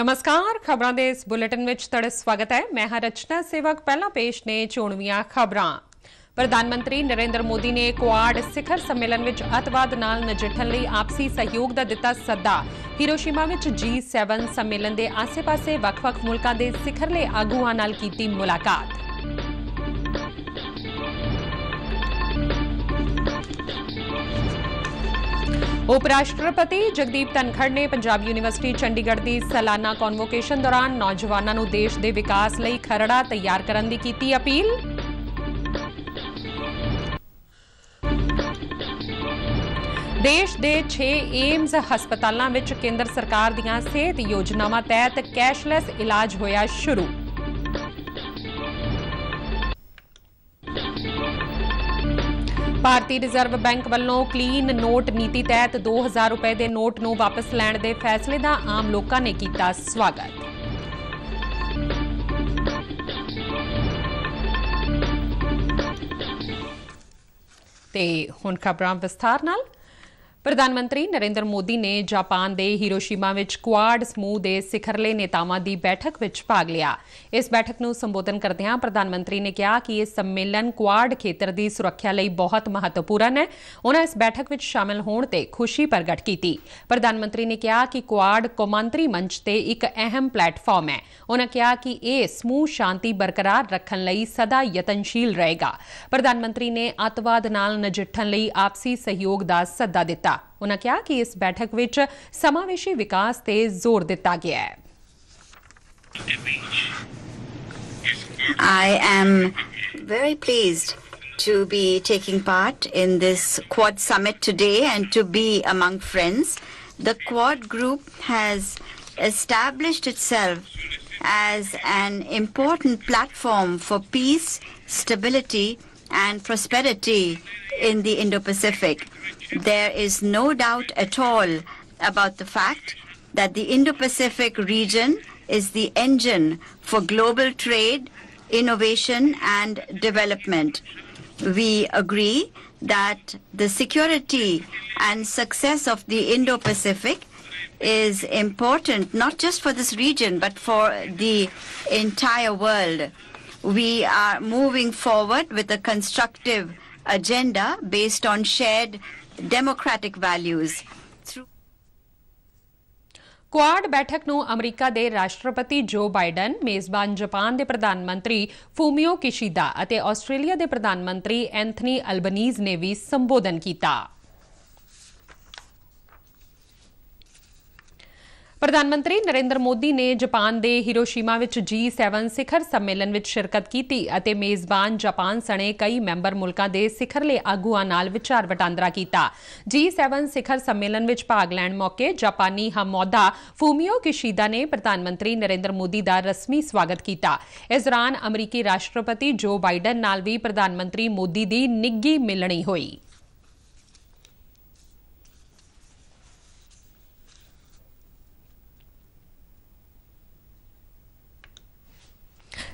नमस्कार, खबरां दे इस बुलेटिन विच तुहाडा स्वागत है। मैं हां रचना सेवक। पहला पेश ने चोणवीआं खबरां। प्रधानमंत्री नरेंद्र मोदी ने क्वाड सिखर सम्मेलन विच अतवाद नाल नजिठण लई आपसी सहयोग दा दिता सद्दा। हिरोशिमा विच G7 सम्मेलन दे आसे-पासे वख-वख मुल्कां दे सिखरले आगूआं नाल कीती मुलाकात। उप राष्ट्रपति जगदीप धनखड़ ने पंजाब यूनिवर्सिटी चंडीगढ़ की सालाना कॉन्वोकेशन दौरान नौजवानों नूं देश के विकास लई खरड़ा तैयार करने की कीती अपील। देश के 6 एम्स हस्पतालों में केंद्र सरकार दीआं सेहत योजनावां तहत कैशलैस इलाज होया शुरू। भारतीय रिजर्व बैंक वालों क्लीन नोट नीति तहत 2000 रुपए के नोट नूं वापस लैण दे फैसले का आम लोगों ने किया स्वागत। ते हुण खबरां विस्तार नाल। प्रधानमंत्री नरेंद्र मोदी ने जापान के हिरोशिमा विच क्वाड समूह के सिखरले नेतावां की बैठक विच भाग लिया। इस बैठक नूं संबोधन करदिआं प्रधानमंत्री ने कहा कि यह सम्मेलन क्वाड खेतर की सुरक्षा लई बहुत महत्वपूर्ण है। उन्होंने इस बैठक विच शामिल होण ते खुशी प्रगट की। प्रधानमंत्री ने कहा कि क्वाड कौमांतरी मंच ते एक अहम प्लेटफॉर्म है। उन्होंने कहा कि यह समूह शांति बरकरार रखण लई सदा यतनशील रहेगा। प्रधानमंत्री ने अतवाद नाल नजिठण लई आपसी सहयोग का सद्दा दिता। उन्होंने कहा कि इस बैठक विच समावेशी विकास ते जोर दिता गया है। I am very pleased to be taking part in this Quad summit today and to be among friends. The Quad group has established itself as an important platform for peace, stability and prosperity in the Indo-Pacific. There is no doubt at all about the fact that the Indo-Pacific region is the engine for global trade, innovation and development. We agree that the security and success of the Indo-Pacific is important not just for this region but for the entire world. We are moving forward with a constructive agenda based on shared democratic values. Quad बैठक नूं अमरीका के राष्ट्रपति जो Biden, मेजबान Japan के प्रधानमंत्री Fumio Kishida अते Australia के प्रधानमंत्री एंथनी अल्बनीज ने भी संबोधन किया। प्रधानमंत्री नरेंद्र मोदी ने जापान के हिरोशिमा विच G7 सिखर सम्मेलन विच शिरकत की अते मेजबान जापान सने कई मैंबर मुल्कां दे सिखरले आगूआं नाल विचार वटांदरा कीता। G7 सिखर सम्मेलन विच भाग लैण मौके जापानी हमौदा फूमियो किशिदा ने प्रधानमंत्री नरेंद्र मोदी का रस्मी स्वागत किया। इस दौरान अमरीकी राष्ट्रपति जो बाइडन नाल भी प्रधानमंत्री मोदी की निੱਘੀ मिलनी हुई।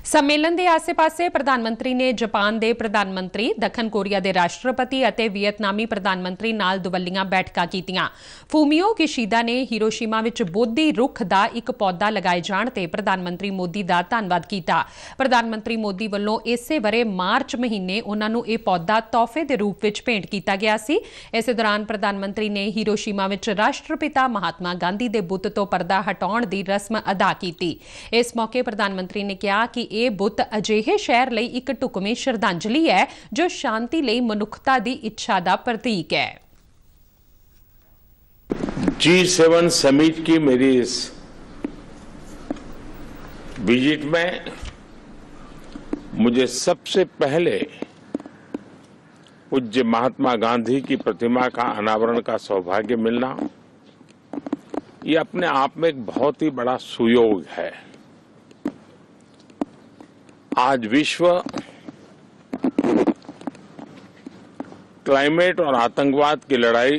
सम्मेलन के आसे-पासे प्रधानमंत्री ने जापान के प्रधानमंत्री, दक्षिण कोरिया के राष्ट्रपति अते वियतनामी प्रधानमंत्री नाल दुवल्लियां बैठकां कीतियां। फूमियो किशिदा ने हिरोशिमा विच बोधि रुख का एक पौधा लगाए जाण ते प्रधानमंत्री मोदी का धन्नवाद किया। प्रधानमंत्री मोदी वालों इसे वरे मार्च महीने उन्हां नूं यह पौधा तोहफे के रूप में भेंट किया गया सी। इस दौरान प्रधानमंत्री ने हिरोशिमा विच राष्ट्रपिता महात्मा गांधी के बुत तो पर्दा हटाउण की रस्म अदा की। इस मौके प्रधानमंत्री ने कहा कि यह बुत अजिहे शहर लई एक ढुकवीं श्रद्धांजलि है जो शांति लई मनुखता की इच्छा का प्रतीक है। G7 समिट की मेरी इस विजिट में मुझे सबसे पहले पूज्य महात्मा गांधी की प्रतिमा का अनावरण का सौभाग्य मिलना ये अपने आप में एक बहुत ही बड़ा सुयोग है। आज विश्व क्लाइमेट और आतंकवाद की लड़ाई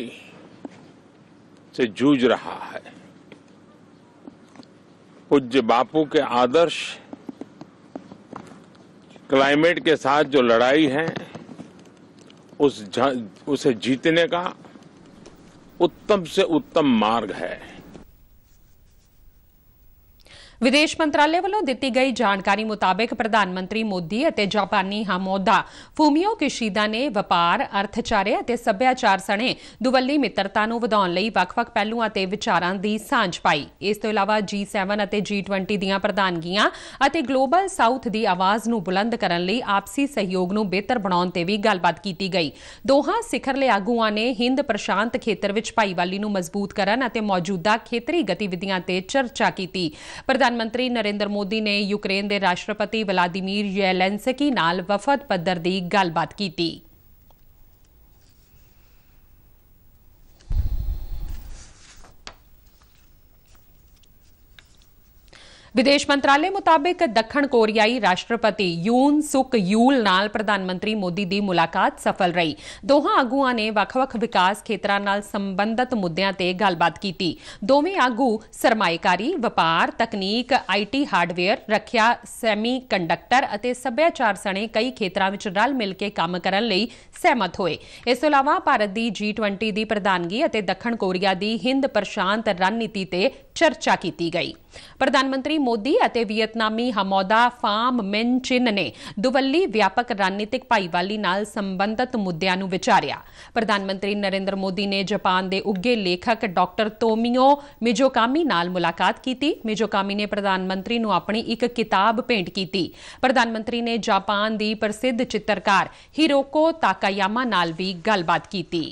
से जूझ रहा है। पूज्य बापू के आदर्श क्लाइमेट के साथ जो लड़ाई है उसे जीतने का उत्तम से उत्तम मार्ग है। ਵਿਦੇਸ਼ ਮੰਤਰਾਲੇ ਵੱਲੋਂ ਦਿੱਤੀ ਗਈ ਜਾਣਕਾਰੀ ਮੁਤਾਬਕ ਪ੍ਰਧਾਨ ਮੰਤਰੀ ਮੋਦੀ ਅਤੇ ਜਾਪਾਨੀ ਹਮੋਦਾ ਫੂਮੀਓ ਕਿਸ਼ੀਦਾ ਨੇ ਵਪਾਰ, ਅਰਥਚਾਰੇ ਅਤੇ ਸੱਭਿਆਚਾਰ ਸਣੇ ਦੁਵੱਲੀ ਮਿੱਤਰਤਾ ਨੂੰ ਵਧਾਉਣ ਲਈ ਵੱਖ-ਵੱਖ ਪਹਿਲੂਆਂ ਤੇ ਵਿਚਾਰਾਂ ਦੀ ਸਾਂਝ ਪਾਈ। ਇਸ ਤੋਂ ਇਲਾਵਾ G7 ਅਤੇ G20 ਦੀਆਂ ਪ੍ਰਧਾਨਗੀਆਂ ਅਤੇ ਗਲੋਬਲ ਸਾਊਥ ਦੀ ਆਵਾਜ਼ ਨੂੰ ਬੁਲੰਦ ਕਰਨ ਲਈ ਆਪਸੀ ਸਹਿਯੋਗ ਨੂੰ ਬਿਹਤਰ ਬਣਾਉਣ ਤੇ ਵੀ ਗੱਲਬਾਤ ਕੀਤੀ ਗਈ। ਦੋਹਾਂ ਸਿਖਰਲੇ ਆਗੂਆਂ ਨੇ ਹਿੰਦ ਪ੍ਰਸ਼ਾਂਤ ਖੇਤਰ ਵਿੱਚ ਭਾਈਵਾਲੀ ਨੂੰ ਮਜ਼ਬੂਤ ਕਰਨ ਅਤੇ ਮੌਜੂਦਾ ਖੇਤਰੀ ਗਤੀਵਿਧੀਆਂ ਤੇ ਚਰਚਾ ਕੀਤੀ। ਪ੍ਰਧਾਨ ਮੰਤਰੀ ਨਰਿੰਦਰ ਮੋਦੀ ਨੇ ਯੂਕਰੇਨ ਦੇ ਰਾਸ਼ਟਰਪਤੀ ਵਲਾਦੀਮੀਰ ਜ਼ੈਲੈਂਸਕੀ ਨਾਲ ਵਫਦ ਪੱਧਰ ਦੀ ਗੱਲਬਾਤ ਕੀਤੀ। ਵਿਦੇਸ਼ ਮੰਤਰਾਲੇ ਮੁਤਾਬਕ ਦੱਖਣ ਕੋਰੀਆਈ ਰਾਸ਼ਟਰਪਤੀ ਯੂਨ ਸੁਕ ਯੂਲ ਨਾਲ ਪ੍ਰਧਾਨ ਮੰਤਰੀ ਮੋਦੀ ਦੀ ਮੁਲਾਕਾਤ ਸਫਲ ਰਹੀ। ਦੋਹਾਂ ਆਗੂਆਂ ਨੇ ਵੱਖ-ਵੱਖ ਵਿਕਾਸ ਖੇਤਰਾਂ ਨਾਲ ਸੰਬੰਧਿਤ ਮੁੱਦਿਆਂ ਤੇ ਗੱਲਬਾਤ ਕੀਤੀ। ਦੋਵੇਂ ਆਗੂ ਸਰਮਾਏਕਾਰੀ, ਵਪਾਰ, ਤਕਨੀਕ, IT ਹਾਰਡਵੇਅਰ, ਰੱਖਿਆ, ਸੈਮੀ ਕੰਡਕਟਰ ਅਤੇ ਸੱਭਿਆਚਾਰ ਸਣੇ ਕਈ ਖੇਤਰਾਂ ਵਿੱਚ ਰਲ ਮਿਲ ਕੇ ਕੰਮ ਕਰਨ ਲਈ ਸਹਿਮਤ ਹੋਏ। ਇਸ ਤੋਂ ਇਲਾਵਾ ਭਾਰਤ ਦੀ G20 ਦੀ ਪ੍ਰਧਾਨਗੀ ਅਤੇ ਦੱਖਣ ਕੋਰੀਆ ਦੀ ਹਿੰਦ ਪ੍ਰਸ਼ਾਂਤ ਰਣਨੀਤੀ ਤੇ ਚਰਚਾ ਕੀਤੀ ਗਈ। ਪ੍ਰਧਾਨ ਮੰਤਰੀ ਮੋਦੀ ਅਤੇ ਵੀਅਤਨਾਮੀ ਹਮੌਦਾ ਫਾਮ ਮਿਨ ਚਿਨ ਨੇ ਦੁਵੱਲੀ ਵਿਆਪਕ ਰਣਨੀਤਿਕ ਭਾਈਵਾਲੀ ਨਾਲ ਸੰਬੰਧਿਤ ਮੁੱਦਿਆਂ ਨੂੰ ਵਿਚਾਰਿਆ। ਪ੍ਰਧਾਨ ਮੰਤਰੀ ਨਰਿੰਦਰ ਮੋਦੀ ਨੇ ਜਾਪਾਨ ਦੇ ਉੱਘੇ ਲੇਖਕ ਡਾਕਟਰ ਤੋਮੀਓ ਮਿਜ਼ੋਕਾਮੀ ਨਾਲ ਮੁਲਾਕਾਤ ਕੀਤੀ। ਮਿਜ਼ੋਕਾਮੀ ਨੇ ਪ੍ਰਧਾਨ ਮੰਤਰੀ ਨੂੰ ਆਪਣੀ ਇੱਕ ਕਿਤਾਬ ਭੇਂਟ ਕੀਤੀ। ਪ੍ਰਧਾਨ ਮੰਤਰੀ ਨੇ ਜਾਪਾਨ ਦੀ ਪ੍ਰਸਿੱਧ ਚਿੱਤਰਕਾਰ ਹਿਰੋਕੋ ਤਾਕਾਯਾਮਾ ਨਾਲ ਵੀ ਗੱਲਬਾਤ ਕੀਤੀ।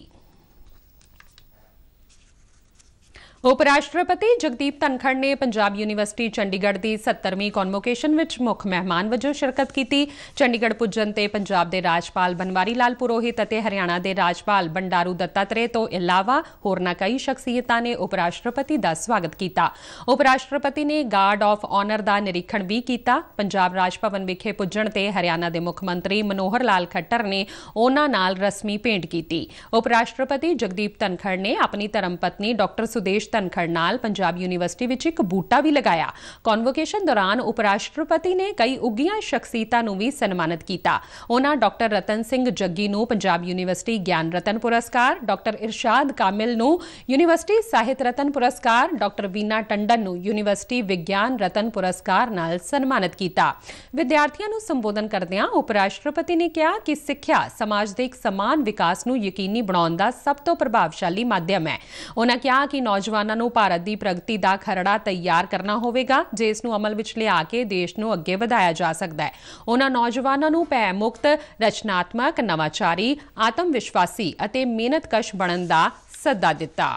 ਉਪ ਰਾਸ਼ਟਰਪਤੀ ਜਗਦੀਪ ਧਨਖੜ ਨੇ ਪੰਜਾਬ ਯੂਨੀਵਰਸਿਟੀ ਚੰਡੀਗੜ੍ਹ ਦੀ 70ਵੀਂ ਕਨਵੋਕੇਸ਼ਨ ਵਿੱਚ ਮੁੱਖ ਮਹਿਮਾਨ ਵਜੋਂ ਸ਼ਿਰਕਤ ਕੀਤੀ। ਚੰਡੀਗੜ੍ਹ ਪੁੱਜਣ ਤੇ ਪੰਜਾਬ ਦੇ ਰਾਜਪਾਲ ਬਨਵਾਰੀ ਲਾਲ ਪੁਰੋਹਿਤ ਅਤੇ ਹਰਿਆਣਾ ਦੇ ਰਾਜਪਾਲ ਬੰਡਾਰੂ ਦੱਤਾਤਰੇ ਤੋਂ ਇਲਾਵਾ ਹੋਰਨਾਂ ਕਈ ਸ਼ਖਸੀਅਤਾਂ ਨੇ ਉਪ ਰਾਸ਼ਟਰਪਤੀ ਦਾ ਸਵਾਗਤ ਕੀਤਾ। ਉਪ ਰਾਸ਼ਟਰਪਤੀ ਨੇ ਗਾਰਡ ਆਫ ਆਨਰ ਦਾ ਨਿਰੀਖਣ ਵੀ ਕੀਤਾ। ਪੰਜਾਬ ਰਾਜ ਭਵਨ ਵਿਖੇ ਪੁੱਜਣ ਤੇ ਹਰਿਆਣਾ ਦੇ ਮੁੱਖ ਮੰਤਰੀ ਮਨੋਹਰ ਲਾਲ ਖੱਟਰ ਨੇ ਉਹਨਾਂ ਨਾਲ ਰਸਮੀ ਭੇਂਟ ਕੀਤੀ। ਉਪ ਰਾਸ਼ਟਰਪਤੀ ਜਗਦੀਪ ਧਨਖੜ ਨੇ ਆਪਣੀ ਧਰਮ ਪਤਨੀ ਡਾਕਟਰ ਸੁਦੇਸ਼ ਧਨਖੜ ਨਾਲ ਪੰਜਾਬ ਯੂਨੀਵਰਸਿਟੀ ਵਿੱਚ ਇੱਕ ਬੂਟਾ ਵੀ ਲਗਾਇਆ। ਕਨਵੋਕੇਸ਼ਨ ਦੌਰਾਨ ਉਪ ਰਾਸ਼ਟਰਪਤੀ ਨੇ ਕਈ ਉੱਘੀਆਂ ਸ਼ਖਸੀਅਤਾਂ ਨੂੰ ਵੀ ਸਨਮਾਨਿਤ ਕੀਤਾ। ਉਹਨਾਂ ਡਾਕਟਰ ਰਤਨ ਸਿੰਘ ਜੱਗੀ ਨੂੰ ਪੰਜਾਬ ਯੂਨੀਵਰਸਿਟੀ ਗਿਆਨ ਰਤਨ ਪੁਰਸਕਾਰ, ਡਾਕਟਰ ਇਰਸ਼ਾਦ ਕਾਮਿਲ ਨੂੰ ਯੂਨੀਵਰਸਿਟੀ ਸਾਹਿਤ ਰਤਨ ਪੁਰਸਕਾਰ, ਡਾਕਟਰ ਵੀਨਾ ਟੰਡਨ ਨੂੰ ਯੂਨੀਵਰਸਿਟੀ ਵਿਗਿਆਨ ਰਤਨ ਪੁਰਸਕਾਰ ਨਾਲ ਸਨਮਾਨਿਤ ਕੀਤਾ। ਵਿਦਿਆਰਥੀਆਂ ਨੂੰ ਸੰਬੋਧਨ ਕਰਦਿਆਂ ਉਪ ਰਾਸ਼ਟਰਪਤੀ ਨੇ ਕਿਹਾ ਕਿ ਸਿੱਖਿਆ ਸਮਾਜ ਦੇ ਇੱਕ ਸਮਾਨ ਵਿਕਾਸ ਨੂੰ ਯਕੀਨੀ ਬਣਾਉਣ ਦਾ ਸਭ ਤੋਂ ਪ੍ਰਭਾਵਸ਼ਾਲੀ ਮਾਧਿਅਮ ਹੈ। ਉਹਨਾਂ ਕਿਹਾ ਕਿ ਨੌਜਵਾਨਾਂ ਨੂੰ ਭਾਰਤ ਦੀ ਪ੍ਰਗਤੀ ਦਾ ਖਰੜਾ ਤਿਆਰ ਕਰਨਾ ਹੋਵੇਗਾ, ਜਿਸ ਨੂੰ ਅਮਲ ਵਿੱਚ ਲਿਆ ਕੇ ਦੇਸ਼ ਨੂੰ ਅੱਗੇ ਵਧਾਇਆ ਜਾ ਸਕਦਾ ਹੈ। ਉਹਨਾਂ ਨੌਜਵਾਨਾਂ ਨੂੰ ਭੈ ਮੁਕਤ, ਰਚਨਾਤਮਕ, ਨਵਾਚਾਰੀ, ਆਤਮ ਵਿਸ਼ਵਾਸੀ ਅਤੇ ਮਿਹਨਤਕਸ਼ ਬਣਨ ਦਾ ਸੱਦਾ ਦਿੱਤਾ।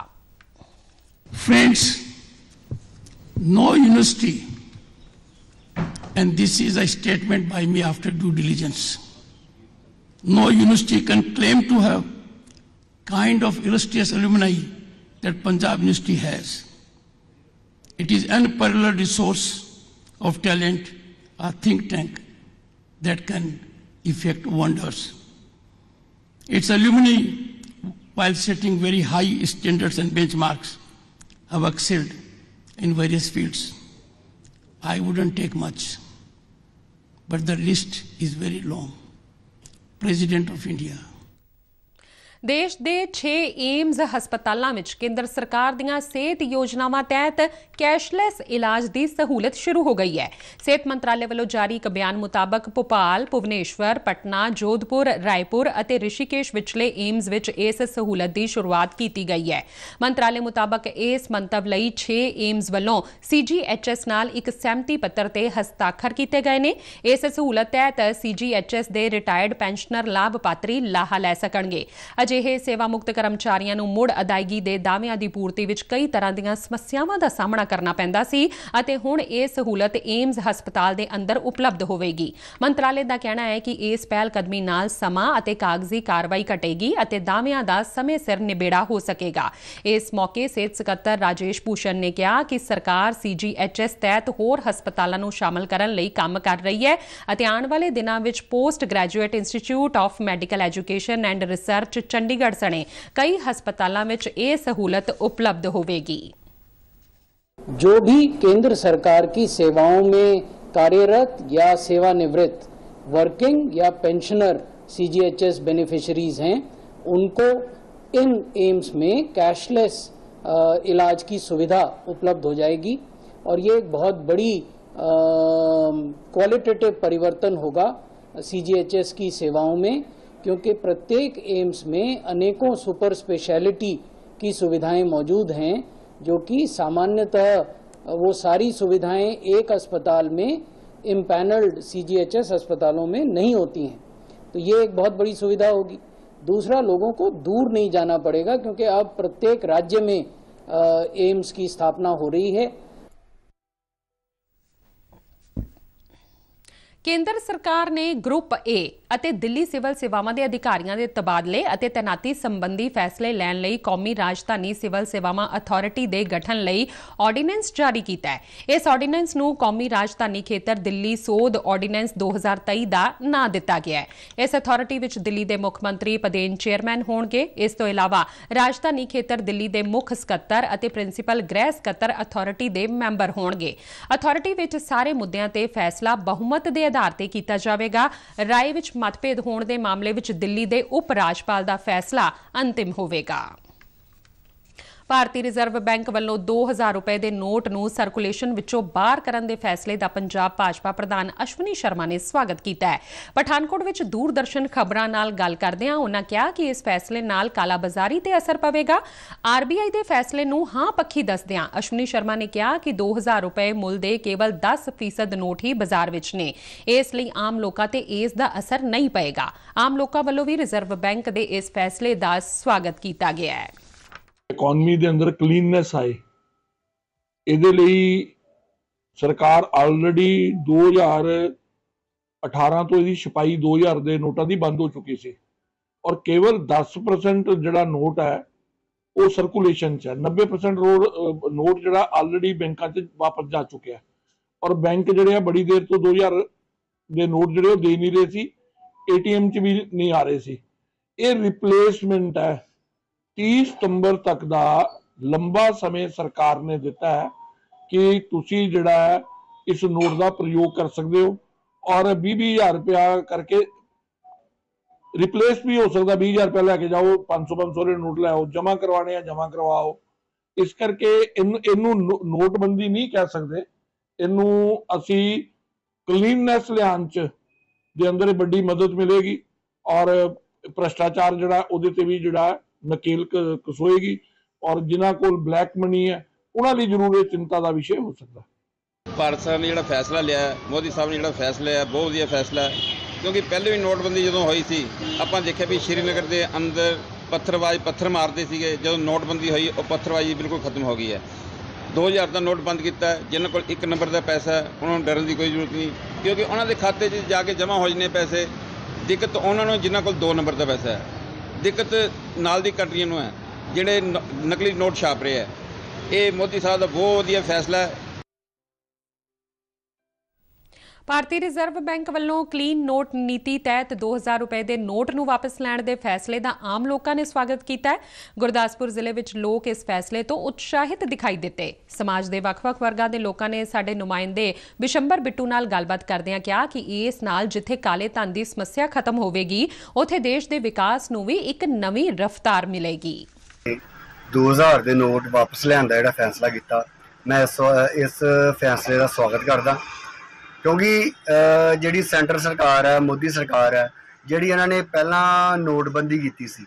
Friends, no university, and this is a statement by me after due diligence, no university can claim to have kind of illustrious alumni that Punjab University has. It is an unparalleled resource of talent, a think tank that can effect wonders. Its alumni, while setting very high standards and benchmarks, have excelled in various fields. I wouldn't take much, but the list is very long. President of India, ਦੇਸ਼ ਦੇ 6 AIIMS ਹਸਪਤਾਲਾਂ ਵਿੱਚ ਕੇਂਦਰ ਸਰਕਾਰ ਦੀਆਂ ਸਿਹਤ ਯੋਜਨਾਵਾਂ ਤਹਿਤ ਕੈਸ਼ਲੈਸ ਇਲਾਜ ਦੀ ਸਹੂਲਤ ਸ਼ੁਰੂ ਹੋ ਗਈ ਹੈ। ਸਿਹਤ ਮੰਤਰਾਲੇ ਵੱਲੋਂ ਜਾਰੀ ਇੱਕ ਬਿਆਨ ਮੁਤਾਬਕ ਭੋਪਾਲ, ਭੁਵਨੇਸ਼ਵਰ, ਪਟਨਾ, ਜੋਧਪੁਰ, ਰਾਏਪੁਰ ਅਤੇ ਰਿਸ਼ੀਕੇਸ਼ ਵਿਚਲੇ ਏਮਜ਼ ਵਿੱਚ ਇਸ ਸਹੂਲਤ ਦੀ ਸ਼ੁਰੂਆਤ ਕੀਤੀ ਗਈ ਹੈ। ਮੰਤਰਾਲੇ ਮੁਤਾਬਕ ਇਸ ਮੰਤਵ ਲਈ 6 ਏਮਜ਼ ਵੱਲੋਂ CGHS ਨਾਲ ਇੱਕ ਸਹਿਮਤੀ ਪੱਤਰ ਤੇ ਹਸਤਾਖਰ ਕੀਤੇ ਗਏ ਨੇ। ਇਸ ਸਹੂਲਤ ਤਹਿਤ CGHS ਦੇ ਰਿਟਾਇਰਡ ਪੈਨਸ਼ਨਰ ਲਾਭਪਾਤਰੀ ਲਾਹਾ ਲੈ ਸਕਣਗੇ। ਅਜਿਹੇ ਸੇਵਾ ਮੁਕਤ ਕਰਮਚਾਰੀਆਂ ਨੂੰ ਮੁੜ ਅਦਾਇਗੀ ਦੇ ਦਾਅਵਿਆਂ ਦੀ ਪੂਰਤੀ ਵਿੱਚ ਕਈ ਤਰ੍ਹਾਂ ਦੀਆਂ ਸਮੱਸਿਆਵਾਂ ਦਾ ਸਾਹਮਣਾ ਕਰਨਾ ਪੈਂਦਾ ਸੀ ਅਤੇ ਹੁਣ ਇਹ ਸਹੂਲਤ ਏਮਜ਼ ਹਸਪਤਾਲ ਦੇ ਅੰਦਰ ਉਪਲਬਧ ਹੋਵੇਗੀ। ਮੰਤਰਾਲੇ ਦਾ ਕਹਿਣਾ ਹੈ ਕਿ ਇਸ ਪਹਿਲ ਕਦਮੀ ਨਾਲ ਸਮਾਂ ਅਤੇ ਕਾਗਜ਼ੀ ਕਾਰਵਾਈ ਘਟੇਗੀ ਅਤੇ ਦਾਅਵਿਆਂ ਦਾ ਸਮੇਂ ਸਿਰ ਨਿਬੇੜਾ ਹੋ ਸਕੇਗਾ। ਇਸ ਮੌਕੇ ਸਿਹਤ ਸਕੱਤਰ ਰਾਜੇਸ਼ ਭੂਸ਼ਣ ਨੇ ਕਿਹਾ ਕਿ ਸਰਕਾਰ CGHS ਤਹਿਤ ਹੋਰ ਹਸਪਤਾਲਾਂ ਨੂੰ ਸ਼ਾਮਲ ਕਰਨ ਲਈ ਕੰਮ ਕਰ ਰਹੀ ਹੈ ਅਤੇ ਆਉਣ ਵਾਲੇ ਦਿਨਾਂ ਵਿੱਚ post graduate institute of medical education and research Chandigarh ਸਣੇ कई ਹਸਪਤਾਲਾਂ ਵਿੱਚ ਇਹ सहूलत उपलब्ध होगी। जो भी केंद्र सरकार की सेवाओं में कार्यरत या सेवानिवृत्त वर्किंग या पेंशनर CGHS बेनिफिशरीज हैं, उनको इन एम्स में कैशलेस इलाज की सुविधा उपलब्ध हो जाएगी। और ये एक बहुत बड़ी क्वालिटेटिव परिवर्तन होगा CGHS की सेवाओं में, क्योंकि प्रत्येक एम्स में अनेकों सुपर स्पेशलिटी की सुविधाएं मौजूद हैं, जो कि सामान्यतः वो सारी सुविधाएं एक अस्पताल में इम्पैनल्ड CGHS अस्पतालों में नहीं होती हैं। तो ये एक बहुत बड़ी सुविधा होगी। दूसरा, लोगों को दूर नहीं जाना पड़ेगा, क्योंकि अब प्रत्येक राज्य में एम्स की स्थापना हो रही है। ਕੇਂਦਰ ਸਰਕਾਰ ਨੇ ਗਰੁੱਪ A ਅਤੇ ਦਿੱਲੀ ਸਿਵਲ ਸੇਵਾਵਾਂ ਦੇ ਅਧਿਕਾਰੀਆਂ ਦੇ ਤਬਾਦਲੇ ਅਤੇ ਤੈਨਾਤੀ ਸੰਬੰਧੀ ਫੈਸਲੇ ਲੈਣ ਲਈ ਕੌਮੀ ਰਾਜਧਾਨੀ ਸਿਵਲ ਸੇਵਾਵਾਂ ਅਥਾਰਟੀ ਦੇ ਗਠਨ ਲਈ ਆਰਡੀਨੈਂਸ ਜਾਰੀ ਕੀਤਾ ਹੈ। ਇਸ ਆਰਡੀਨੈਂਸ ਨੂੰ ਕੌਮੀ ਰਾਜਧਾਨੀ ਖੇਤਰ ਦਿੱਲੀ ਸੋਧ ਆਰਡੀਨੈਂਸ 2023 ਦਾ ਨਾਂ ਦਿੱਤਾ ਗਿਆ ਹੈ। ਇਸ ਅਥਾਰਟੀ ਵਿੱਚ ਦਿੱਲੀ ਦੇ ਮੁੱਖ ਮੰਤਰੀ ਪਦੇਨ ਚੇਅਰਮੈਨ ਹੋਣਗੇ। ਇਸ ਤੋਂ ਇਲਾਵਾ ਰਾਜਧਾਨੀ ਖੇਤਰ ਦਿੱਲੀ ਦੇ ਮੁੱਖ ਸਕੱਤਰ ਅਤੇ ਪ੍ਰਿੰਸੀਪਲ ਗ੍ਰਹਿ ਸਕੱਤਰ ਅਥਾਰਟੀ ਦੇ ਮੈਂਬਰ ਹੋਣਗੇ। ਅਥਾਰਟੀ ਵਿੱਚ ਸਾਰੇ ਮੁੱਦਿਆਂ ਤੇ ਫੈਸਲਾ ਬਹੁਮਤ ਦੇ ਆਧਾਰ ਤੇ ਕੀਤਾ ਜਾਵੇਗਾ। ਰਾਏ ਵਿੱਚ मतभेद होने के मामले में दिल्ली के उप राज्यपाल का फैसला अंतिम होगा। ਭਾਰਤੀ ਰਿਜ਼ਰਵ ਬੈਂਕ ਵੱਲੋਂ 2000 ਰੁਪਏ ਦੇ ਨੋਟ ਨੂੰ ਸਰਕੂਲੇਸ਼ਨ ਵਿੱਚੋਂ ਬਾਹਰ ਕਰਨ ਦੇ ਫੈਸਲੇ ਦਾ ਪੰਜਾਬ ਭਾਜਪਾ ਪ੍ਰਧਾਨ ਅਸ਼ਵਨੀ ਸ਼ਰਮਾ ਨੇ ਸਵਾਗਤ ਕੀਤਾ ਹੈ। ਪਠਾਨਕੋਟ ਵਿੱਚ ਦੂਰਦਰਸ਼ਨ ਖਬਰਾਂ ਨਾਲ ਗੱਲ ਕਰਦਿਆਂ ਉਹਨਾਂ ਕਿਹਾ ਕਿ ਇਸ ਫੈਸਲੇ ਨਾਲ ਕਾਲਾਬਾਜ਼ਾਰੀ ਤੇ ਅਸਰ ਪਵੇਗਾ। ਆਰਬੀਆਈ ਦੇ ਫੈਸਲੇ ਨੂੰ ਹਾਂ ਪੱਖੀ ਦੱਸਦਿਆਂ ਅਸ਼ਵਨੀ ਸ਼ਰਮਾ ਨੇ ਕਿਹਾ ਕਿ 2000 ਰੁਪਏ ਮੁੱਲ ਦੇ ਕੇਵਲ 10% ਨੋਟ ਹੀ ਬਾਜ਼ਾਰ ਵਿੱਚ ਨੇ, ਇਸ ਲਈ ਆਮ ਲੋਕਾਂ ਤੇ ਇਸ ਦਾ ਅਸਰ ਨਹੀਂ ਪਏਗਾ। ਆਮ ਲੋਕਾਂ ਵੱਲੋਂ ਵੀ ਰਿਜ਼ਰਵ ਬੈਂਕ ਦੇ ਇਸ ਫੈਸਲੇ ਦਾ ਸਵਾਗਤ ਕੀਤਾ ਗਿਆ ਹੈ। ਇਕੋਨਮੀ ਦੇ ਅੰਦਰ ਕਲੀਨਨੈਸ ਆਏ, ਇਹਦੇ ਲਈ ਸਰਕਾਰ ਆਲਰੇਡੀ 2018 ਤੋਂ ਇਹਦੀ ਛਪਾਈ 2000 ਦੇ ਨੋਟਾਂ ਦੀ ਬੰਦ ਹੋ ਚੁੱਕੀ ਸੀ, ਔਰ ਕੇਵਲ 10% ਜਿਹੜਾ ਨੋਟ ਹੈ ਉਹ ਸਰਕੂਲੇਸ਼ਨ 'ਚ ਹੈ। 90% ਨੋਟ ਜਿਹੜਾ ਆਲਰੇਡੀ ਬੈਂਕਾਂ 'ਚ ਵਾਪਸ ਜਾ ਚੁੱਕਿਆ, ਔਰ ਬੈਂਕ ਜਿਹੜੇ ਆ ਬੜੀ ਦੇਰ ਤੋਂ 2000 ਦੇ ਨੋਟ ਜਿਹੜੇ ਉਹ ਦੇ ਨਹੀਂ ਰਹੇ ਸੀ, ATM 'ਚ ਵੀ ਨਹੀਂ ਆ ਰਹੇ ਸੀ। ਇਹ ਰਿਪਲੇਸਮੈਂਟ ਹੈ। 30 ਸਤੰਬਰ ਤੱਕ ਦਾ ਲੰਬਾ ਸਮੇਂ ਸਰਕਾਰ ਨੇ ਦਿੱਤਾ ਹੈ ਕਿ ਤੁਸੀਂ ਜਿਹੜਾ ਹੈ ਇਸ ਨੋਟ ਦਾ ਪ੍ਰਯੋਗ ਕਰ ਸਕਦੇ ਹੋ, ਔਰ 20,000 ਰੁਪਇਆ ਕਰਕੇ ਰਿਪਲੇਸ ਵੀ ਹੋ ਸਕਦਾ। 20,000 ਰੁਪਇਆ ਲੈ ਕੇ ਜਾਓ, 500 ਦੇ ਨੋਟ ਲਿਆਓ, ਜਮ੍ਹਾਂ ਕਰਵਾਣੇ ਆ ਜਮ੍ਹਾਂ ਕਰਵਾਓ। ਇਸ ਕਰਕੇ ਇਹਨੂੰ ਨੋਟਬੰਦੀ ਨਹੀਂ ਕਹਿ ਸਕਦੇ, ਇਹਨੂੰ ਅਸੀਂ ਕਲੀਨਨੈਸ ਲਿਆਉਣ 'ਚ ਦੇ ਅੰਦਰ ਵੱਡੀ ਮਦਦ ਮਿਲੇਗੀ, ਔਰ ਭ੍ਰਿਸ਼ਟਾਚਾਰ ਜਿਹੜਾ ਉਹਦੇ ਤੇ ਵੀ ਜਿਹੜਾ ਨਕੇਲ ਕਸੋਏਗੀ, ਔਰ ਜਿਨ੍ਹਾਂ ਕੋਲ ਬਲੈਕ ਮਨੀ ਹੈ ਉਹਨਾਂ ਲਈ ਜ਼ਰੂਰ ਇਹ ਚਿੰਤਾ ਦਾ ਵਿਸ਼ੇ ਹੋ ਸਕਦਾ। ਭਾਰਤ ਸਰਕਾਰ ਨੇ ਜਿਹੜਾ ਫੈਸਲਾ ਲਿਆ, ਮੋਦੀ ਸਾਹਿਬ ਨੇ ਜਿਹੜਾ ਫੈਸਲਾ ਲਿਆ, ਬਹੁਤ ਵਧੀਆ ਫੈਸਲਾ ਹੈ। ਕਿਉਂਕਿ ਪਹਿਲੇ ਵੀ ਨੋਟਬੰਦੀ ਜਦੋਂ ਹੋਈ ਸੀ, ਆਪਾਂ ਦੇਖਿਆ ਵੀ ਸ਼੍ਰੀਨਗਰ ਦੇ ਅੰਦਰ ਪੱਥਰ ਮਾਰਦੇ ਸੀਗੇ। ਜਦੋਂ ਨੋਟਬੰਦੀ ਹੋਈ ਉਹ ਪੱਥਰਬਾਜ਼ੀ ਬਿਲਕੁਲ ਖਤਮ ਹੋ ਗਈ ਹੈ। 2000 ਦਾ ਨੋਟ ਬੰਦ ਕੀਤਾ। ਜਿਨ੍ਹਾਂ ਕੋਲ 1 ਨੰਬਰ ਦਾ ਪੈਸਾ ਹੈ ਉਹਨਾਂ ਨੂੰ ਡਰਨ ਦੀ ਕੋਈ ਜ਼ਰੂਰਤ ਨਹੀਂ, ਕਿਉਂਕਿ ਉਹਨਾਂ ਦੇ ਖਾਤੇ 'ਚ ਜਾ ਕੇ ਜਮ੍ਹਾਂ ਹੋ ਜਾਣੇ ਪੈਸੇ। ਦਿੱਕਤ ਉਹਨਾਂ ਨੂੰ ਜਿਨ੍ਹਾਂ ਕੋਲ 2 ਨੰਬਰ ਦਾ ਪੈਸਾ ਹੈ, ਦਿੱਕਤ ਨਾਲ ਦੀ ਕੰਟਰੀਆਂ ਨੂੰ ਹੈ ਜਿਹੜੇ ਨਕਲੀ ਨੋਟ ਛਾਪ ਰਹੇ ਹੈ। ਇਹ ਮੋਦੀ ਸਾਹਿਬ ਦਾ ਬਹੁਤ ਵਧੀਆ ਫੈਸਲਾ ਹੈ। ਭਾਰਤੀ ਰਿਜ਼ਰਵ ਬੈਂਕ ਵੱਲੋਂ ਕਲੀਨ ਨੋਟ ਨੀਤੀ ਤਹਿਤ 2000 ਰੁਪਏ ਦੇ ਨੋਟ ਨੂੰ ਵਾਪਸ ਲੈਣ ਦੇ ਫੈਸਲੇ ਦਾ ਆਮ ਲੋਕਾਂ ਨੇ ਸਵਾਗਤ ਕੀਤਾ ਹੈ। ਗੁਰਦਾਸਪੁਰ ਜ਼ਿਲ੍ਹੇ ਵਿੱਚ ਲੋਕ ਇਸ ਫੈਸਲੇ ਤੋਂ ਉਤਸ਼ਾਹਿਤ ਦਿਖਾਈ ਦਿੱਤੇ। ਸਮਾਜ ਦੇ ਵੱਖ-ਵੱਖ ਵਰਗਾਂ ਦੇ ਲੋਕਾਂ ਨੇ ਸਾਡੇ ਨੁਮਾਇੰਦੇ ਬਿਸ਼ੰਬਰ ਬਿੱਟੂ ਨਾਲ ਗੱਲਬਾਤ ਕਰਦਿਆਂ ਕਿਹਾ ਕਿ ਇਸ ਨਾਲ ਜਿੱਥੇ ਕਾਲੇ ਧਨ ਦੀ ਸਮੱਸਿਆ ਖਤਮ ਹੋਵੇਗੀ, ਉੱਥੇ ਦੇਸ਼ ਦੇ ਵਿਕਾਸ ਨੂੰ ਵੀ ਇੱਕ ਨਵੀਂ ਰਫ਼ਤਾਰ ਮਿਲੇਗੀ। 2000 ਦੇ ਨੋਟ ਵਾਪਸ ਲੈਣ ਦਾ ਜਿਹੜਾ ਫੈਸਲਾ ਕੀਤਾ, ਮੈਂ ਇਸ ਫੈਸਲੇ ਦਾ ਸਵਾਗਤ ਕਰਦਾ, ਕਿਉਂਕਿ ਜਿਹੜੀ ਸੈਂਟਰ ਸਰਕਾਰ ਹੈ, ਮੋਦੀ ਸਰਕਾਰ ਹੈ, ਜਿਹੜੀ ਇਹਨਾਂ ਨੇ ਪਹਿਲਾਂ ਨੋਟਬੰਦੀ ਕੀਤੀ ਸੀ,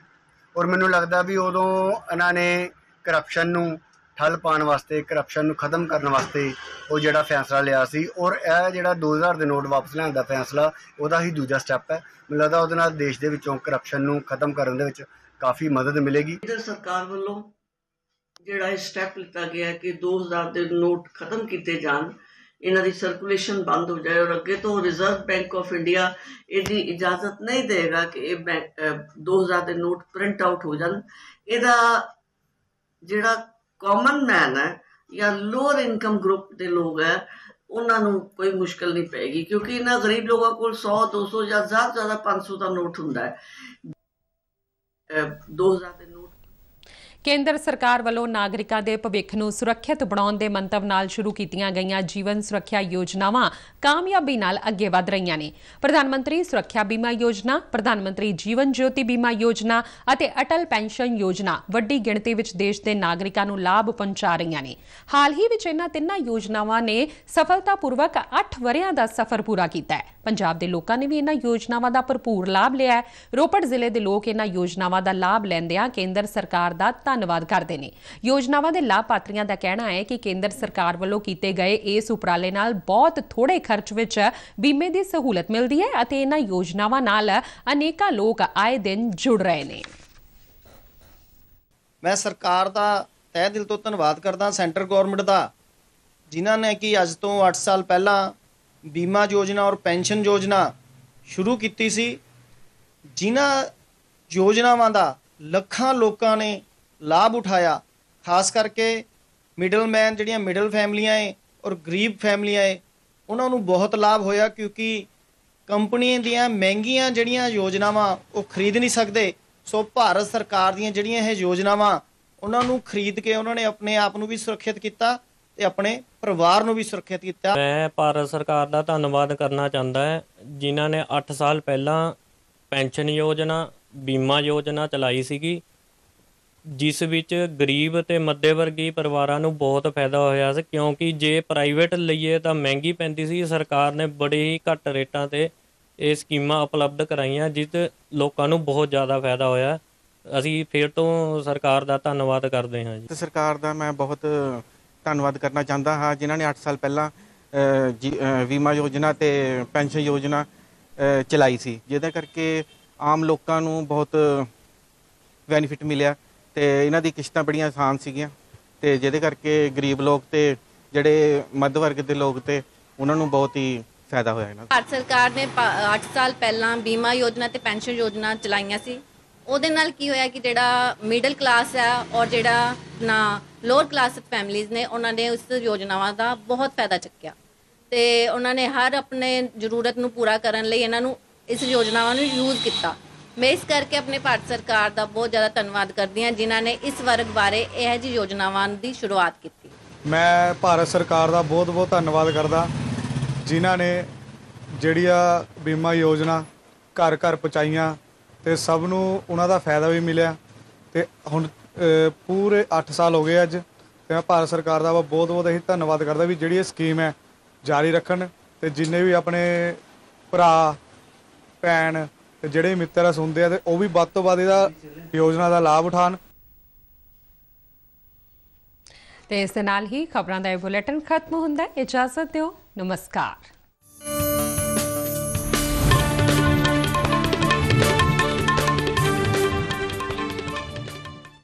ਔਰ ਮੈਨੂੰ ਲੱਗਦਾ ਵੀ ਉਦੋਂ ਇਹਨਾਂ ਨੇ ਕਰਪਸ਼ਨ ਨੂੰ ਠੱਲ ਪਾਉਣ ਵਾਸਤੇ, ਕਰਪਸ਼ਨ ਨੂੰ ਖਤਮ ਕਰਨ ਵਾਸਤੇ ਉਹ ਜਿਹੜਾ ਫੈਸਲਾ ਲਿਆ ਸੀ, ਔਰ ਇਹ ਜਿਹੜਾ 2000 ਦੇ ਨੋਟ ਵਾਪਸ ਲੈਣ ਦਾ ਫੈਸਲਾ ਉਹਦਾ ਹੀ ਦੂਜਾ ਸਟੈਪ ਹੈ। ਮੈਨੂੰ ਲੱਗਦਾ ਉਹਦੇ ਨਾਲ ਦੇਸ਼ ਦੇ ਵਿੱਚੋਂ ਕਰਪਸ਼ਨ ਨੂੰ ਖਤਮ ਕਰਨ ਦੇ ਵਿੱਚ ਕਾਫੀ ਮਦਦ ਮਿਲੇਗੀ। ਸਰਕਾਰ ਵੱਲੋਂ ਜਿਹੜਾ ਇਹ ਸਟੈਪ ਲਿੱਤਾ ਗਿਆ ਕਿ 2000 ਦੇ ਨੋਟ ਖਤਮ ਕੀਤੇ ਜਾਣ, ਇਹਨਾਂ ਦੀ ਸਰਕੂਲੇਸ਼ਨ ਬੰਦ ਹੋ ਜਾਏ, ਔਰ ਅੱਗੇ ਤੋਂ ਰਿਜ਼ਰਵ ਬੈਂਕ ਆਫ ਇੰਡੀਆ ਇਹਦੀ ਇਜਾਜ਼ਤ ਨਹੀਂ ਦੇਗਾ ਕਿ ਇਹ 2000 ਦੇ ਨੋਟ ਪ੍ਰਿੰਟ ਆਊਟ ਹੋ ਜਾਣ। ਇਹਦਾ ਜਿਹੜਾ ਕਾਮਨ ਮੈਨ ਹੈ ਜਾਂ ਲੋਅਰ ਇਨਕਮ ਗਰੁੱਪ ਦੇ ਲੋਕ ਹੈ, ਉਹਨਾਂ ਨੂੰ ਕੋਈ ਮੁਸ਼ਕਿਲ ਨਹੀਂ ਪਏਗੀ, ਕਿਉਂਕਿ ਇਹਨਾਂ ਗਰੀਬ ਲੋਕਾਂ ਕੋਲ 100, 200 ਜਾਂ ਜ਼ਿਆਦਾ 500 ਦਾ ਨੋਟ ਹੁੰਦਾ ਹੈ। 2000 ਦੇ ਨੋਟ ਕੇਂਦਰ ਸਰਕਾਰ ਵੱਲੋਂ ਨਾਗਰਿਕਾਂ ਦੇ ਭਵਿੱਖ ਨੂੰ ਸੁਰੱਖਿਅਤ ਬਣਾਉਣ ਦੇ ਮੰਤਵ ਨਾਲ ਸ਼ੁਰੂ ਕੀਤੀਆਂ ਗਈਆਂ ਜੀਵਨ ਸੁਰੱਖਿਆ ਯੋਜਨਾਵਾਂ ਕਾਮਯਾਬੀ ਨਾਲ ਅੱਗੇ ਵਧ ਰਹੀਆਂ ਨੇ। ਪ੍ਰਧਾਨ ਮੰਤਰੀ ਸੁਰੱਖਿਆ ਬੀਮਾ ਯੋਜਨਾ, ਪ੍ਰਧਾਨ ਮੰਤਰੀ ਜੀਵਨ ਜਯੋਤੀ ਬੀਮਾ ਯੋਜਨਾ ਅਤੇ ਅਟਲ ਪੈਨਸ਼ਨ ਯੋਜਨਾ ਵੱਡੀ ਗਿਣਤੀ ਵਿੱਚ ਦੇਸ਼ ਦੇ ਨਾਗਰਿਕਾਂ ਨੂੰ ਲਾਭ ਪਹੁੰਚਾ ਰਹੀਆਂ ਨੇ। ਹਾਲ ਹੀ ਵਿੱਚ ਇਹਨਾਂ ਤਿੰਨਾਂ ਯੋਜਨਾਵਾਂ ਨੇ ਸਫਲਤਾਪੂਰਵਕ 8 ਵਰ੍ਹਿਆਂ ਦਾ ਸਫ਼ਰ ਪੂਰਾ ਕੀਤਾ ਹੈ। ਪੰਜਾਬ ਦੇ ਲੋਕਾਂ ਨੇ ਵੀ ਇਹਨਾਂ ਯੋਜਨਾਵਾਂ ਦਾ ਭਰਪੂਰ ਲਾਭ ਲਿਆ ਹੈ। ਰੋਪੜ ਜ਼ਿਲ੍ਹੇ ਦੇ ਲੋਕ ਇਹਨਾਂ ਯੋਜਨਾਵਾਂ ਦਾ ਲਾਭ ਲੈਂਦਿਆਂ ਕੇਂਦਰ ਸਰਕਾਰ ਦਾ ਧੰਨਵਾਦ ਕਰਦੇ ਨੇ। ਯੋਜਨਾਵਾਂ ਦੇ ਲਾਭਪਾਤਰੀਆਂ ਦਾ ਕਹਿਣਾ ਹੈ ਕਿ ਕੇਂਦਰ ਸਰਕਾਰ ਵੱਲੋਂ ਕੀਤੇ ਗਏ ਇਸ ਉਪਰਾਲੇ ਨਾਲ ਬਹੁਤ ਥੋੜੇ ਖਰਚ ਵਿੱਚ ਬੀਮੇ ਦੀ ਸਹੂਲਤ ਮਿਲਦੀ ਹੈ ਅਤੇ ਇਹਨਾਂ ਯੋਜਨਾਵਾਂ ਨਾਲ ਅਨੇਕਾਂ ਲੋਕ ਆਏ ਦਿਨ ਜੁੜ ਰਹੇ ਨੇ। ਮੈਂ ਸਰਕਾਰ ਦਾ ਤਹਿ ਦਿਲ ਤੋਂ ਧੰਨਵਾਦ ਕਰਦਾ, ਸੈਂਟਰ ਗਵਰਨਮੈਂਟ ਦਾ, ਜਿਨ੍ਹਾਂ ਨੇ ਕਿ ਅੱਜ ਤੋਂ 8 ਸਾਲ ਪਹਿਲਾਂ ਬੀਮਾ ਯੋਜਨਾ ਔਰ ਪੈਨਸ਼ਨ ਯੋਜਨਾ ਸ਼ੁਰੂ ਕੀਤੀ ਸੀ। ਜਿਨ੍ਹਾਂ ਯੋਜਨਾਵਾਂ ਦਾ ਲੱਖਾਂ ਲੋਕਾਂ ਨੇ ਲਾਭ ਉਠਾਇਆ, ਖਾਸ ਕਰਕੇ ਮਿਡਲਮੈਨ ਜਿਹੜੀਆਂ ਮਿਡਲ ਫੈਮਲੀਆਂ ਏ ਔਰ ਗਰੀਬ ਫੈਮਲੀਆਂ ਏ, ਉਹਨਾਂ ਨੂੰ ਬਹੁਤ ਲਾਭ ਹੋਇਆ, ਕਿਉਂਕਿ ਕੰਪਨੀਆਂ ਦੀਆਂ ਮਹਿੰਗੀਆਂ ਜਿਹੜੀਆਂ ਯੋਜਨਾਵਾਂ ਉਹ ਖਰੀਦ ਨਹੀਂ ਸਕਦੇ। ਸੋ ਭਾਰਤ ਸਰਕਾਰ ਦੀਆਂ ਜਿਹੜੀਆਂ ਇਹ ਯੋਜਨਾਵਾਂ ਉਹਨਾਂ ਨੂੰ ਖਰੀਦ ਕੇ ਉਹਨਾਂ ਨੇ ਆਪਣੇ ਆਪ ਨੂੰ ਵੀ ਸੁਰੱਖਿਅਤ ਕੀਤਾ ਤੇ ਆਪਣੇ ਪਰਿਵਾਰ ਨੂੰ ਵੀ ਸੁਰੱਖਿਅਤ ਕੀਤਾ। ਮੈਂ ਭਾਰਤ ਸਰਕਾਰ ਦਾ ਧੰਨਵਾਦ ਕਰਨਾ ਚਾਹੁੰਦਾ ਹੈ, ਜਿਨ੍ਹਾਂ ਨੇ 8 ਸਾਲ ਪਹਿਲਾਂ ਪੈਨਸ਼ਨ ਯੋਜਨਾ, ਬੀਮਾ ਯੋਜਨਾ ਚਲਾਈ ਸੀਗੀ, ਜਿਸ ਵਿੱਚ ਗਰੀਬ ਤੇ ਮੱਧ ਵਰਗੀ ਪਰਿਵਾਰਾਂ ਨੂੰ ਬਹੁਤ ਫਾਇਦਾ ਹੋਇਆ ਸੀ, ਕਿਉਂਕਿ ਜੇ ਪ੍ਰਾਈਵੇਟ ਲਈਏ ਤਾਂ ਮਹਿੰਗੀ ਪੈਂਦੀ ਸੀ। ਸਰਕਾਰ ਨੇ ਬੜੇ ਹੀ ਘੱਟ ਰੇਟਾਂ ਤੇ ਇਹ ਸਕੀਮਾਂ ਉਪਲਬਧ ਕਰਾਈਆਂ, ਜਿਸ ਲੋਕਾਂ ਨੂੰ ਬਹੁਤ ਜ਼ਿਆਦਾ ਫਾਇਦਾ ਹੋਇਆ। ਅਸੀਂ ਫਿਰ ਤੋਂ ਸਰਕਾਰ ਦਾ ਧੰਨਵਾਦ ਕਰਦੇ ਹਾਂ ਜੀ। ਸਰਕਾਰ ਦਾ ਮੈਂ ਬਹੁਤ ਧੰਨਵਾਦ ਕਰਨਾ ਚਾਹੁੰਦਾ ਹਾਂ, ਜਿਨ੍ਹਾਂ ਨੇ 8 ਸਾਲ ਪਹਿਲਾਂ ਬੀਮਾ ਯੋਜਨਾ ਤੇ ਪੈਨਸ਼ਨ ਯੋਜਨਾ ਚਲਾਈ ਸੀ, ਜਿਹਦੇ ਕਰਕੇ ਆਮ ਲੋਕਾਂ ਨੂੰ ਬਹੁਤ ਬੈਨੀਫਿਟ ਮਿਲਿਆ ਤੇ ਇਹਨਾਂ ਦੀ ਕਿਸ਼ਤਾਂ ਬੜੀਆਂ ਆਸਾਨ ਸੀਗੀਆਂ ਤੇ ਜਿਹਦੇ ਕਰਕੇ ਗਰੀਬ ਲੋਕ ਤੇ ਜਿਹੜੇ ਮੱਧ ਵਰਗ ਦੇ ਲੋਕ ਤੇ ਉਹਨਾਂ ਨੂੰ ਬਹੁਤ ਹੀ ਫਾਇਦਾ ਹੋਇਆ ਇਹਨਾਂ ਦਾ। ਭਾਰਤ ਸਰਕਾਰ ਨੇ 8 ਸਾਲ ਪਹਿਲਾਂ ਬੀਮਾ ਯੋਜਨਾ ਤੇ ਪੈਨਸ਼ਨ ਯੋਜਨਾ ਚਲਾਈਆਂ ਸੀ। ਉਹਦੇ ਨਾਲ ਕੀ ਹੋਇਆ ਕਿ ਜਿਹੜਾ ਮਿਡਲ ਕਲਾਸ ਹੈ ਔਰ ਜਿਹੜਾ ਨਾ ਲੋਅਰ ਕਲਾਸ ਫੈਮਲੀਜ਼ ਨੇ, ਉਹਨਾਂ ਨੇ ਉਸ ਯੋਜਨਾਵਾਂ ਦਾ ਬਹੁਤ ਫਾਇਦਾ ਚੱਕਿਆ ਤੇ ਉਹਨਾਂ ਨੇ ਹਰ ਆਪਣੇ ਜ਼ਰੂਰਤ ਨੂੰ ਪੂਰਾ ਕਰਨ ਲਈ ਇਹਨਾਂ ਨੂੰ ਇਸ ਯੋਜਨਾਵਾਂ ਨੂੰ ਯੂਜ਼ ਕੀਤਾ। ਮੈਂ ਇਸ ਕਰਕੇ ਆਪਣੇ ਭਾਰਤ ਸਰਕਾਰ ਦਾ ਬਹੁਤ ਜ਼ਿਆਦਾ ਧੰਨਵਾਦ ਕਰਦੀ ਹਾਂ, ਜਿਨ੍ਹਾਂ ਨੇ ਇਸ ਵਰਗ ਬਾਰੇ ਇਹੋ ਜਿਹੀ ਯੋਜਨਾਵਾਂ ਦੀ ਸ਼ੁਰੂਆਤ ਕੀਤੀ। ਮੈਂ ਭਾਰਤ ਸਰਕਾਰ ਦਾ ਬਹੁਤ ਬਹੁਤ ਧੰਨਵਾਦ ਕਰਦਾ, ਜਿਨ੍ਹਾਂ ਨੇ ਜਿਹੜੀਆਂ ਬੀਮਾ ਯੋਜਨਾ ਘਰ ਘਰ ਪਹੁੰਚਾਈਆਂ ਤੇ ਸਭ ਨੂੰ ਉਹਨਾਂ ਦਾ ਫਾਇਦਾ ਵੀ ਮਿਲਿਆ ਤੇ ਹੁਣ ਪੂਰੇ 8 ਸਾਲ ਹੋ ਗਏ ਅੱਜ, ਤੇ ਮੈਂ ਭਾਰਤ ਸਰਕਾਰ ਦਾ ਬਹੁਤ ਬਹੁਤ ਇਹੀ ਧੰਨਵਾਦ ਕਰਦਾ ਵੀ ਜਿਹੜੀ ਇਹ ਸਕੀਮ ਹੈ ਜਾਰੀ ਰੱਖਣ ਤੇ ਜਿੰਨੇ ਵੀ ਆਪਣੇ ਭਰਾ ਭੈਣ ਤੇ ਜਿਹੜੇ ਮਿੱਤਰ ਸੁਣਦੇ ਆ ਤੇ ਉਹ ਵੀ ਵੱਧ ਤੋਂ ਵੱਧ ਇਹਦਾ ਯੋਜਨਾ ਦਾ ਲਾਭ ਉਠਾਉਣ। ਤੇ ਇਸ ਦੇ ਨਾਲ ਹੀ ਖਬਰਾਂ ਦਾ ਇਹ ਬੁਲੇਟਿਨ ਖਤਮ ਹੁੰਦਾ ਹੈ। ਇਜਾਜ਼ਤ ਦਿਓ, ਨਮਸਕਾਰ।